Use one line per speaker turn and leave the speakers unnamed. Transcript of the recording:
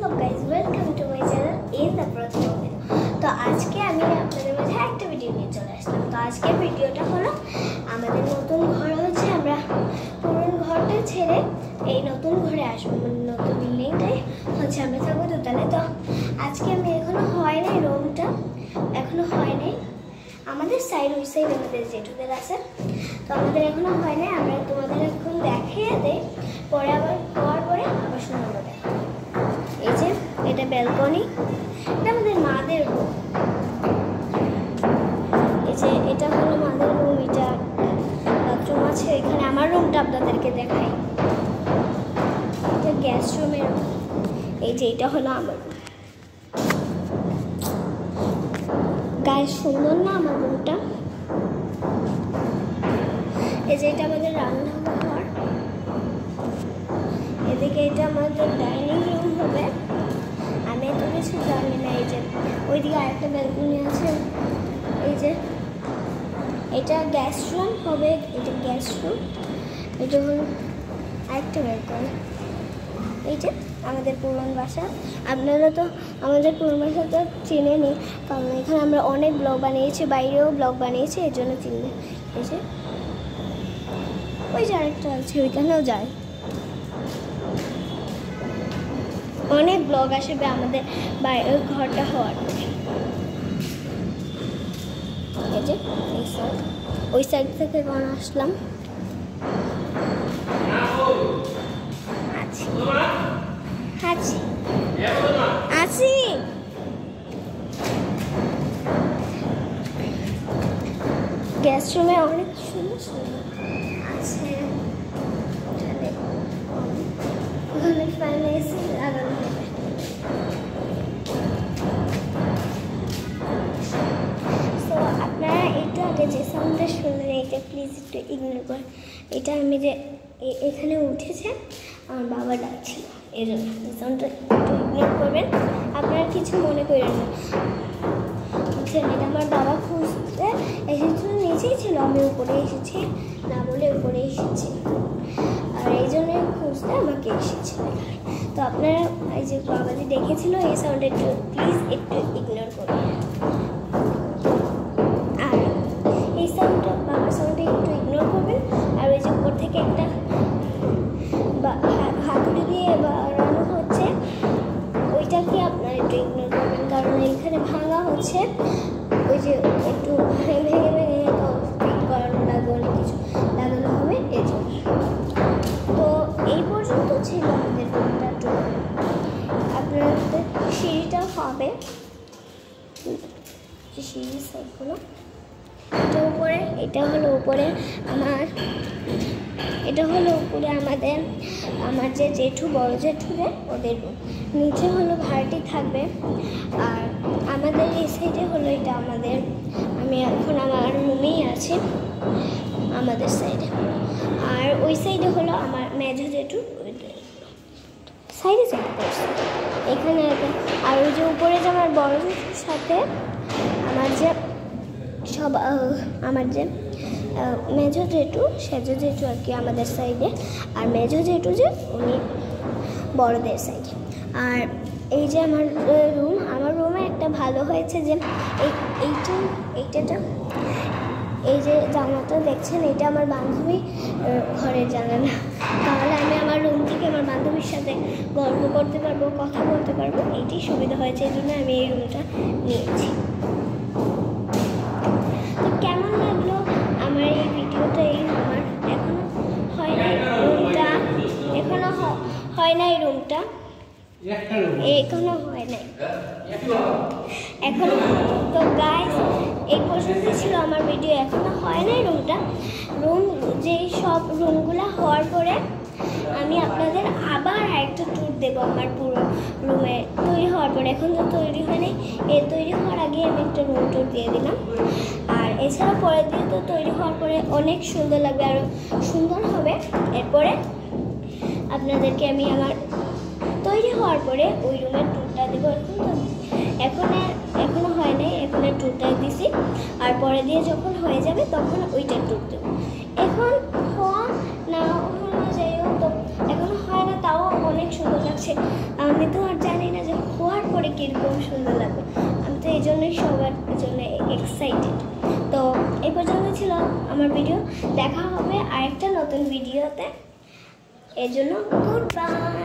up guys, welcome to my channel in the প্রথম video. তো আজকে আমি আপনাদের মাঝে একটা ভিডিও নিয়ে চলে আসলাম। তো আজকে ভিডিওটা হলো আমাদের নতুন ঘর হচ্ছে, আমরা পুরনো ঘরটা ছেড়ে এই নতুন ঘরে আসবো, মানে নতুন বিল্ডিংটাই হচ্ছে আমরা থাকবো দোতলায়। তো আজকে আমি এখনো হয় নাই, রুমটা এখনো হয় নাই, আমাদের সাইড ওই সাইড আমাদের জেঠুদের আছে, তো আমাদের এখনো হয় নাই। আমরা তোমাদের এখন দেখিয়ে দেই, পরে আবার হওয়ার পরে আবার সুন্দর দেখা। এই যে এটা ব্যালকনি, এটা আমাদের মাদের রুম। এই যে এটা হলো মাদের রুম, এটা বাথরুম আছে এখানে। আমার রুমটা আপনাদেরকে দেখাই, এটা গ্যাস রুমের। এই যে এটা হলো আমার রুম। গায়ে সুন্দর না আমার রুমটা? এই যে এটা আমাদের রান্নাঘর, এদিকে এটা আমাদের ডাইনিং রুম হবে। আমি তো কিছু জানি না। এই যে ওইদিকে আরেকটা ব্যালকনি আছে। এই যে এটা গ্যাস রুম হবে, এটা গ্যাস রুম। এটা হলো আরেকটা ব্যালকনি। এই যে আমাদের পুরনো বাসা। আপনারা তো আমাদের পুরনো বাসা তো চিনেনি, কারণ এখানে আমরা অনেক ব্লগ বানিয়েছি, বাইরেও ব্লগ বানিয়েছি, এর জন্য চিনি। এই যে ওই যে আরেকটা আছে, ওইখানেও যায়। অনেক ব্লগ আসবে আমাদের বাইরের ঘরটা হওয়ার পরে। এই যে এই সাইড, ওই সাইড থেকে কোন আসলাম। আছি আছি আছি গ্যাস রুমে অনেক সুন্দর সুন্দর আছে। ওখানে ফ্যান এসি লাগানো হবে। তো আপনারা একটু আগে যে সাউন্ডটা শুনলেন, এটা প্লিজ একটু ইগনোর করেন। এটা আমি যে এখানে উঠেছে, আমার বাবা ডাকছিল, এই জন্য এই সাউন্ডটা একটু ইগনোর করবেন, আপনারা কিছু মনে করেন না। বুঝছেন, এটা আমার বাবা খুঁজতে এসেছিল, নিচেই ছিল, আমি উপরে এসেছি না বলে উপরে এসেছি, আর এই জন্য খুঁজতে আমাকে এসেছিল এখানে। তো আপনারা এই যে বাবাজি দেখেছিল, এই সাউন্ডটা একটু প্লিজ একটু ইগনোর করবেন। আর এই সাউন্ডটা, বাবার সাউন্ডটা একটু ইগনোর করবেন। আর ওই যে উপর থেকে একটা হাতুড়ি দিয়ে বাড়ানো হচ্ছে, ওইটাকে আপনারা একটু ইগনোর করবেন, কারণ এইখানে ভাঙা হচ্ছে। ওই যে একটু ভেঙে ভেঙে করানো লাগবে, অনেক কিছু লাগানো হবে এই জন্য। তো এই পর্যন্ত ছিল আমাদের রুমটা টুর। আপনাদের সিঁড়িটা হবে, সিঁড়ির সাইডগুলো এটা উপরে, এটা হলো উপরে এটা হলো উপরে আমার যে জেঠু, বড় জেঠুদের, ওদের রুম। নিচে হলো ভাড়াটি থাকবে। আর আমাদের এই সাইডে হলো এটা আমাদের, আমি এখন আমার রুমেই আছি আমাদের সাইডে। আর ওই সাইডে হলো আমার মেজো জেঠু, সাইডে সাইড করছে এখানে। আর ওই যে উপরে যে আমার বড় জেঠুর সাথে আমার যে মেজো জেঠু, সেজো জেঠু আর কি আমাদের সাইডে, আর মেজো জেঠু যে উনি বড়দের সাইডে। আর এই যে আমার রুমে একটা ভালো হয়েছে যে এইটা এই যে জানালাটা দেখছেন, এটা আমার বান্ধবী ঘরের জানালা। তাহলে আমি আমার রুম থেকে আমার বান্ধবীর সাথে গল্প করতে পারবো, কথা বলতে পারবো, এইটাই সুবিধা হয়েছে, এই জন্য আমি এই রুমটা নিয়েছি। তো কেমন লাগলো আমার এই ভিডিওটা? আমার এখনো হয় নাই রুমটা, এখনো হয় নাই রুমটা, এখনো হয় নাই এখনো। তো গাইস, এই পর্যন্ত ছিল আমার ভিডিও, এখনো হয় নাই রুমটা। যে সব রুমগুলো হওয়ার পরে আমি আপনাদের আবার একটা ট্যুর দেবো আমার পুরো রুমে তৈরি হওয়ার পরে। এখন তো তৈরি হয়নি, তৈরি হওয়ার আগে আমি একটা রুম ট্যুর দিয়ে দিলাম। আর এছাড়া পরের দিন তো তৈরি হওয়ার পরে অনেক সুন্দর লাগবে, আরও সুন্দর হবে। এরপরে আপনাদেরকে আমি আমার তৈরি হওয়ার পরে ওই রুমের ট্যুরটা দেবো। এখনো হয় নাই, এখনো ট্যুরটা দিছি। আর পরে দিয়ে যখন হয়ে যাবে তখন ওইটা ট্যুর দেবো। এখন হওয়া না হওয়া যাই হোক, তো এখনো হয় না, তাও অনেক সুন্দর লাগছে। আমি তো আর জানি না কীরকম সুন্দর লাগবে। আমি তো এই জন্যই সবার জন্য এক্সাইটেড। তো এই পর্যন্ত ছিল আমার ভিডিও, দেখা হবে আরেকটা নতুন ভিডিওতে। এর জন্য গুড বাই।